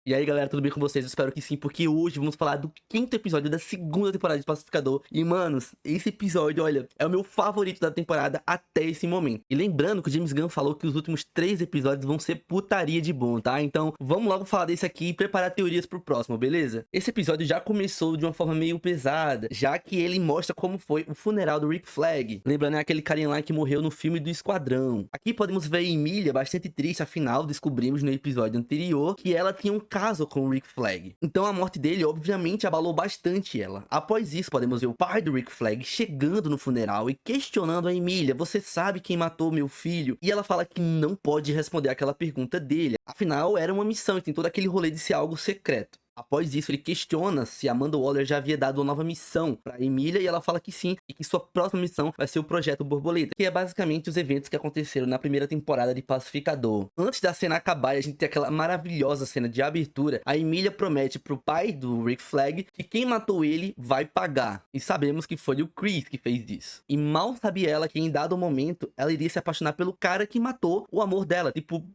E aí, galera, tudo bem com vocês? Eu espero que sim, porque hoje vamos falar do quinto episódio da segunda temporada de Pacificador. E, manos, esse episódio, olha, é o meu favorito da temporada até esse momento. E lembrando que o James Gunn falou que os últimos 3 episódios vão ser putaria de bom, tá? Então, vamos logo falar desse aqui e preparar teorias pro próximo, beleza? Esse episódio já começou de uma forma meio pesada, já que ele mostra como foi o funeral do Rick Flag. Lembrando, é aquele carinha lá que morreu no filme do Esquadrão. Aqui podemos ver a Emília bastante triste, afinal, descobrimos no episódio anterior que ela tinha um caso com o Rick Flag. Então a morte dele obviamente abalou bastante ela. Após isso, podemos ver o pai do Rick Flag chegando no funeral e questionando a Emília: você sabe quem matou meu filho? E ela fala que não pode responder aquela pergunta dele. Afinal, era uma missão e tem todo aquele rolê de ser algo secreto. Após isso, ele questiona se Amanda Waller já havia dado uma nova missão para Emília e ela fala que sim, e que sua próxima missão vai ser o Projeto Borboleta, que é basicamente os eventos que aconteceram na primeira temporada de Pacificador. Antes da cena acabar e a gente ter aquela maravilhosa cena de abertura, a Emília promete pro pai do Rick Flag que quem matou ele vai pagar. E sabemos que foi o Chris que fez isso. E mal sabia ela que em dado momento ela iria se apaixonar pelo cara que matou o amor dela. Tipo,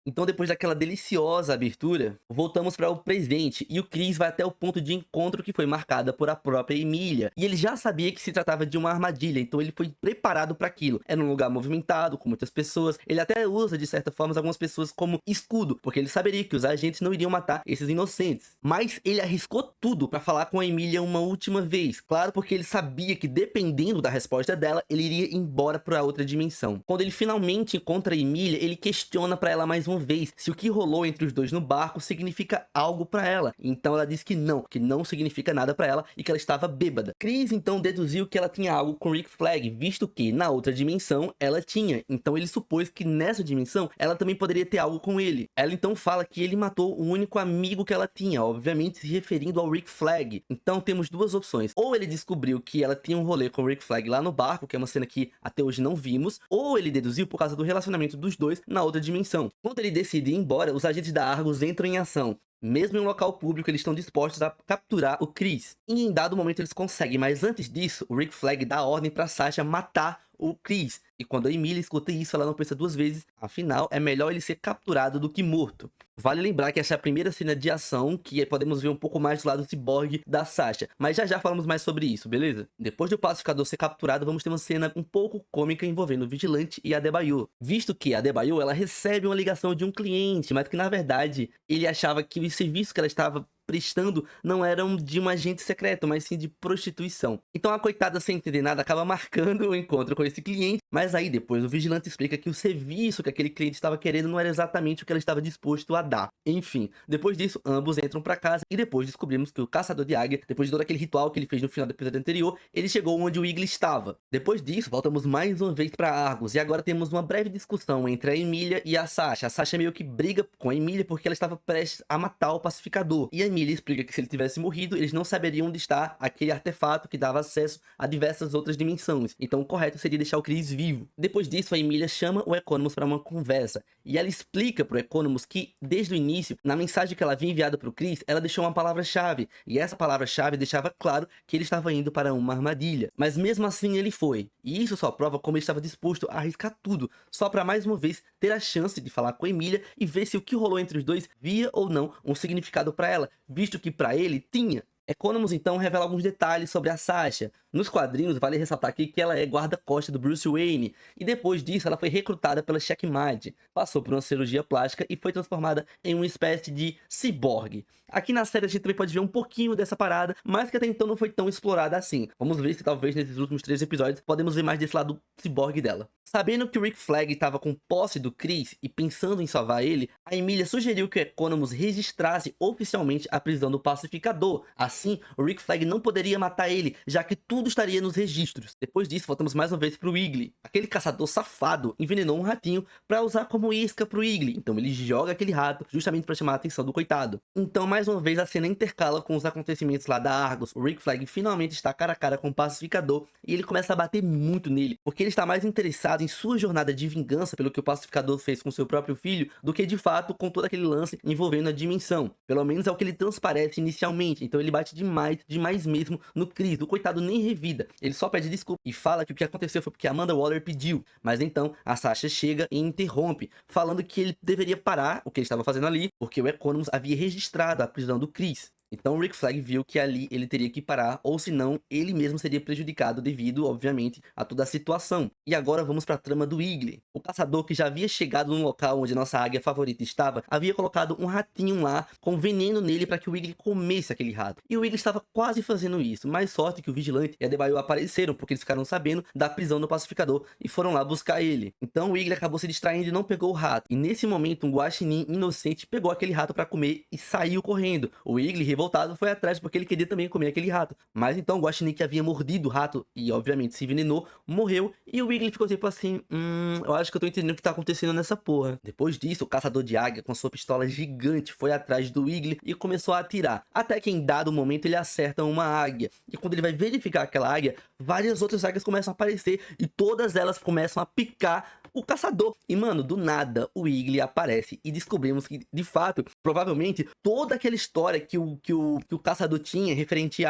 então, depois daquela deliciosa abertura, voltamos para o presente e o Chris vai até o ponto de encontro que foi marcada por a própria Emília. E ele já sabia que se tratava de uma armadilha, então ele foi preparado para aquilo. Era um lugar movimentado, com muitas pessoas. Ele até usa, de certa forma, algumas pessoas como escudo, porque ele saberia que os agentes não iriam matar esses inocentes. Mas ele arriscou tudo para falar com a Emília uma última vez. Claro, porque ele sabia que, dependendo da resposta dela, ele iria embora para outra dimensão. Quando ele finalmente encontra a Emília, ele questiona para ela mais uma vez se o que rolou entre os dois no barco significa algo pra ela. Então ela diz que não significa nada pra ela e que ela estava bêbada. Chris então deduziu que ela tinha algo com Rick Flag, visto que na outra dimensão ela tinha. Então ele supôs que nessa dimensão ela também poderia ter algo com ele. Ela então fala que ele matou o único amigo que ela tinha, obviamente se referindo ao Rick Flag. Então temos duas opções: ou ele descobriu que ela tinha um rolê com o Rick Flag lá no barco, que é uma cena que até hoje não vimos, ou ele deduziu por causa do relacionamento dos dois na outra dimensão. Quando ele decide ir embora, os agentes da Argus entram em ação. Mesmo em um local público, eles estão dispostos a capturar o Chris. E em dado momento eles conseguem, mas antes disso, o Rick Flag dá ordem para Sasha matar o Chris. E quando a Emília escuta isso, ela não pensa duas vezes. Afinal, é melhor ele ser capturado do que morto. Vale lembrar que essa é a primeira cena de ação, que podemos ver um pouco mais do lado ciborgue da Sasha. Mas já já falamos mais sobre isso, beleza? Depois do pacificador ser capturado, vamos ter uma cena um pouco cômica envolvendo o Vigilante e a Adebayo. Visto que a Adebayo, ela recebe uma ligação de um cliente, mas que na verdade ele achava que os serviços que ela estava prestando não eram de um agente secreto, mas sim de prostituição. Então a coitada, sem entender nada, acaba marcando o encontro com esse cliente, mas aí depois o vigilante explica que o serviço que aquele cliente estava querendo não era exatamente o que ela estava disposto a dar. Enfim, depois disso, ambos entram para casa e depois descobrimos que o caçador de águia, depois de todo aquele ritual que ele fez no final do episódio anterior, ele chegou onde o Eagle estava. Depois disso, voltamos mais uma vez para Argus e agora temos uma breve discussão entre a Emília e a Sasha. A Sasha meio que briga com a Emília porque ela estava prestes a matar o pacificador. E a Emília explica que se ele tivesse morrido, eles não saberiam onde está aquele artefato que dava acesso a diversas outras dimensões. Então o correto seria deixar o Chris vivo. Depois disso, a Emília chama o Economus para uma conversa. E ela explica pro Economus que, desde o início, na mensagem que ela havia enviado pro Chris, ela deixou uma palavra-chave. E essa palavra-chave deixava claro que ele estava indo para uma armadilha. Mas mesmo assim ele foi. E isso só prova como ele estava disposto a arriscar tudo, só para mais uma vez ter a chance de falar com a Emília e ver se o que rolou entre os dois via ou não um significado para ela, visto que para ele tinha. Economus então revela alguns detalhes sobre a Sasha. Nos quadrinhos, vale ressaltar aqui que ela é guarda-costas do Bruce Wayne, e depois disso ela foi recrutada pela Checkmate, passou por uma cirurgia plástica e foi transformada em uma espécie de ciborgue. Aqui na série a gente também pode ver um pouquinho dessa parada, mas que até então não foi tão explorada assim. Vamos ver se talvez nesses últimos 3 episódios podemos ver mais desse lado ciborgue dela. Sabendo que o Rick Flag estava com posse do Chris e pensando em salvar ele, a Emília sugeriu que o Economus registrasse oficialmente a prisão do pacificador. Assim, o Rick Flag não poderia matar ele, já que tudo estaria nos registros. Depois disso, voltamos mais uma vez pro Eagle. Aquele caçador safado envenenou um ratinho para usar como isca pro Eagle. Então ele joga aquele rato justamente para chamar a atenção do coitado. Então, mais uma vez, a cena intercala com os acontecimentos lá da Argus. O Rick Flag finalmente está cara a cara com o pacificador e ele começa a bater muito nele, porque ele está mais interessado em sua jornada de vingança pelo que o pacificador fez com seu próprio filho, do que de fato com todo aquele lance envolvendo a dimensão. Pelo menos é o que ele transparece inicialmente. Então ele bate demais mesmo no Chris. O coitado nem revida. Ele só pede desculpa e fala que o que aconteceu foi porque a Amanda Waller pediu. Mas então a Sasha chega e interrompe, falando que ele deveria parar o que ele estava fazendo ali, porque o Economos havia registrado a prisão do Chris. Então o Rick Flag viu que ali ele teria que parar, ou senão ele mesmo seria prejudicado devido, obviamente, a toda a situação. E agora vamos para a trama do Wiggly. O caçador que já havia chegado no local onde nossa águia favorita estava, havia colocado um ratinho lá com veneno nele para que o Wiggly comesse aquele rato. E o Wiggly estava quase fazendo isso, mas sorte que o Vigilante e a Debaio apareceram, porque eles ficaram sabendo da prisão do pacificador e foram lá buscar ele. Então o Wiggly acabou se distraindo e não pegou o rato. E nesse momento um guaxinim inocente pegou aquele rato para comer e saiu correndo. O Wiggly revoltado foi atrás porque ele queria também comer aquele rato. Mas então o guaxinim que havia mordido o rato e obviamente se envenenou, morreu. E o Wiggly ficou tipo assim, eu acho que eu tô entendendo o que tá acontecendo nessa porra. Depois disso, o caçador de águia com sua pistola gigante foi atrás do Wiggly e começou a atirar. Até que em dado momento ele acerta uma águia. E quando ele vai verificar aquela águia, várias outras águias começam a aparecer e todas elas começam a picar o caçador. E mano, do nada o Wiggly aparece e descobrimos que, de fato, provavelmente toda aquela história que o caçador tinha referente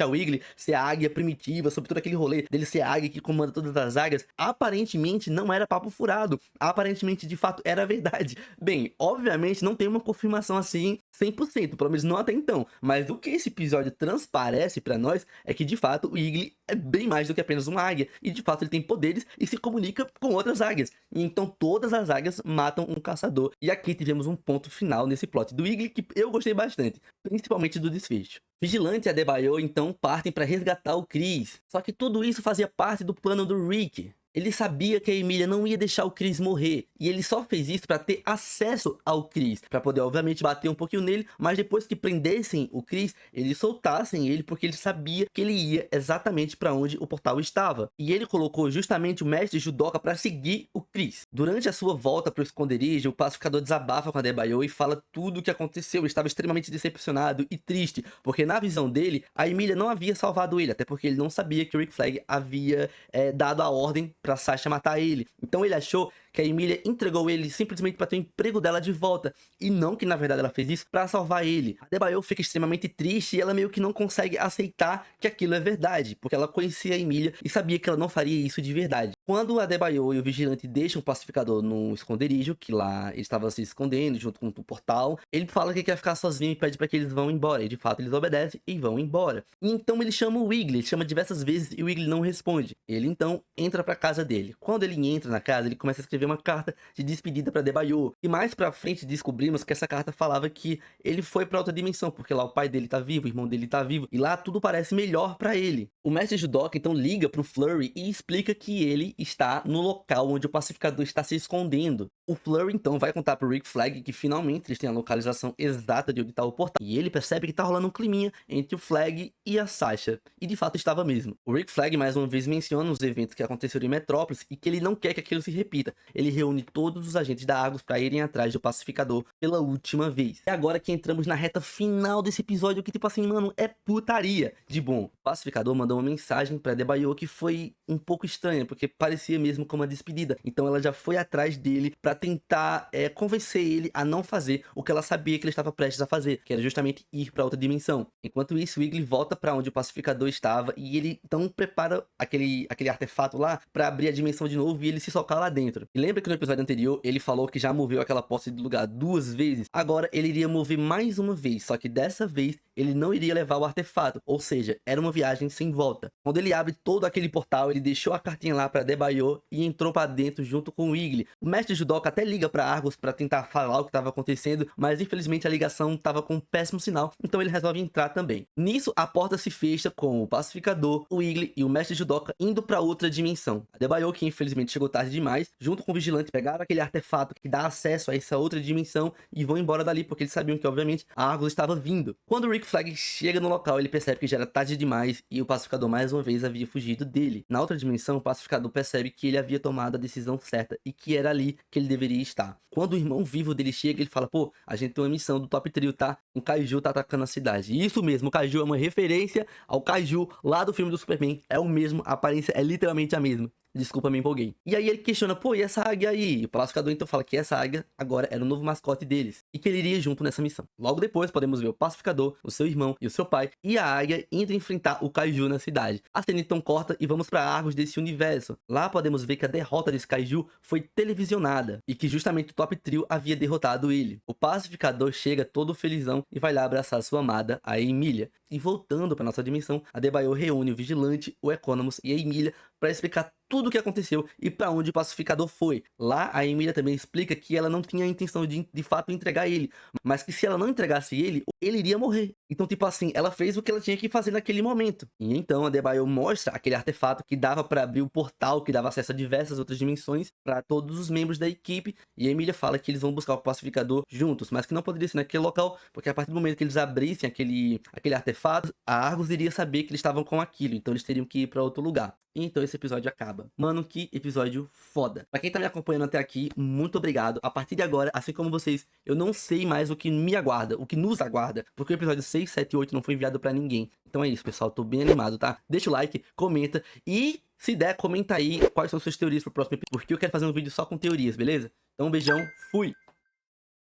ao Wiggly ser a águia primitiva, sobre todo aquele rolê dele ser a águia que comanda todas as águias, aparentemente não era papo furado. Aparentemente, de fato, era verdade. Bem, obviamente não tem uma confirmação assim 100%, pelo menos não até então. Mas o que esse episódio transparece pra nós é que, de fato, o Wiggly é bem mais do que apenas uma águia. E, de fato, ele tem poderes e se comunica com outras águias. E então todas as águias matam um caçador. E aqui tivemos um ponto final nesse plot do Wiggly que eu gostei bastante, principalmente do desfecho. Vigilante e Adebayo então partem para resgatar o Chris. Só que tudo isso fazia parte do plano do Rick. Ele sabia que a Emília não ia deixar o Chris morrer, e ele só fez isso para ter acesso ao Chris, para poder obviamente bater um pouquinho nele, mas depois que prendessem o Chris, eles soltassem ele porque ele sabia que ele ia exatamente para onde o portal estava. E ele colocou justamente o mestre Judoka para seguir o Chris. Durante a sua volta para o esconderijo, o pacificador desabafa com a Adebayo e fala tudo o que aconteceu. Ele estava extremamente decepcionado e triste, porque na visão dele, a Emília não havia salvado ele, até porque ele não sabia que o Rick Flag havia dado a ordem pra Sasha matar ele. Então ele achou que a Emília entregou ele simplesmente para ter o emprego dela de volta, e não que na verdade ela fez isso para salvar ele. A Adebayo fica extremamente triste e ela meio que não consegue aceitar que aquilo é verdade, porque ela conhecia a Emília e sabia que ela não faria isso de verdade. Quando a Adebayo e o Vigilante deixam o pacificador no esconderijo, que lá ele estava se escondendo junto com o portal, ele fala que quer ficar sozinho e pede para que eles vão embora, e de fato eles obedecem e vão embora. E então ele chama o Wiggly, ele chama diversas vezes e o Wiggly não responde. Ele então entra para casa dele. Quando ele entra na casa, ele começa a escrever uma carta de despedida para Adebayo. E mais pra frente descobrimos que essa carta falava que ele foi pra outra dimensão, porque lá o pai dele tá vivo, o irmão dele tá vivo, e lá tudo parece melhor pra ele. O mestre Judoka então liga pro Flurry e explica que ele está no local onde o pacificador está se escondendo. O Flurry então vai contar pro Rick Flag que finalmente eles têm a localização exata de onde tá o portal. E ele percebe que tá rolando um climinha entre o Flag e a Sasha. E de fato estava mesmo. O Rick Flag mais uma vez menciona os eventos que aconteceram em Metrópolis e que ele não quer que aquilo se repita. Ele reúne todos os agentes da Argus para irem atrás do pacificador pela última vez. É agora que entramos na reta final desse episódio que tipo assim, mano, é putaria de bom. O pacificador mandou uma mensagem para Adebayo que foi um pouco estranha, porque parecia mesmo como uma despedida. Então ela já foi atrás dele para tentar convencer ele a não fazer o que ela sabia que ele estava prestes a fazer, que era justamente ir para outra dimensão. Enquanto isso, o Wiggly volta para onde o pacificador estava e ele então prepara aquele artefato lá para abrir a dimensão de novo e ele se socar lá dentro. E lembra que no episódio anterior ele falou que já moveu aquela posse de lugar 2 vezes? Agora ele iria mover mais uma vez, só que dessa vez ele não iria levar o artefato, ou seja, era uma viagem sem volta. Quando ele abre todo aquele portal, ele deixou a cartinha lá para Adebayo e entrou para dentro junto com o Wiggly. O mestre Judoka até liga para Argus para tentar falar o que estava acontecendo, mas infelizmente a ligação estava com um péssimo sinal, então ele resolve entrar também. Nisso, a porta se fecha com o pacificador, o Wiggly e o mestre Judoka indo para outra dimensão. Adebayo, que infelizmente chegou tarde demais, junto com o Vigilante, pegaram aquele artefato que dá acesso a essa outra dimensão e vão embora dali, porque eles sabiam que obviamente a Argus estava vindo. Quando o Rick Flag chega no local, ele percebe que já era tarde demais e o pacificador mais uma vez havia fugido dele. Na outra dimensão, o pacificador percebe que ele havia tomado a decisão certa e que era ali que ele deveria estar. Quando o irmão vivo dele chega, ele fala, pô, a gente tem uma missão do Top Trio, tá? Um Kaiju tá atacando a cidade. E isso mesmo, o Kaiju é uma referência ao Kaiju lá do filme do Superman. É o mesmo, a aparência é literalmente a mesma. Desculpa, me empolguei. E aí ele questiona, pô, e essa águia aí? E o pacificador então fala que essa águia agora era o novo mascote deles e que ele iria junto nessa missão. Logo depois podemos ver o pacificador, o seu irmão e o seu pai e a águia indo enfrentar o Kaiju na cidade. A cena então corta e vamos para Argos desse universo. Lá podemos ver que a derrota desse Kaiju foi televisionada e que justamente o Top Trio havia derrotado ele. O pacificador chega todo felizão e vai lá abraçar sua amada, a Emília. E voltando para nossa dimensão, a Debaio reúne o Vigilante, o Economus e a Emília para explicar tudo o que aconteceu e para onde o pacificador foi. Lá, a Emília também explica que ela não tinha a intenção de fato entregar ele, mas que se ela não entregasse ele, ele iria morrer. Então, tipo assim, ela fez o que ela tinha que fazer naquele momento. E então a Debaio mostra aquele artefato que dava para abrir o portal, que dava acesso a diversas outras dimensões para todos os membros da equipe. E a Emília fala que eles vão buscar o pacificador juntos, mas que não poderia ser naquele local, porque a partir do momento que eles abrissem aquele artefato, a Argos iria saber que eles estavam com aquilo, então eles teriam que ir para outro lugar. E então esse episódio acaba. Mano, que episódio foda. Pra quem tá me acompanhando até aqui, muito obrigado. A partir de agora, assim como vocês, eu não sei mais o que me aguarda, o que nos aguarda, porque o episódio 6, 7 e 8 não foi enviado pra ninguém. Então é isso, pessoal. Tô bem animado, tá? Deixa o like, comenta e, se der, comenta aí quais são suas teorias pro próximo episódio, porque eu quero fazer um vídeo só com teorias, beleza? Então um beijão, fui!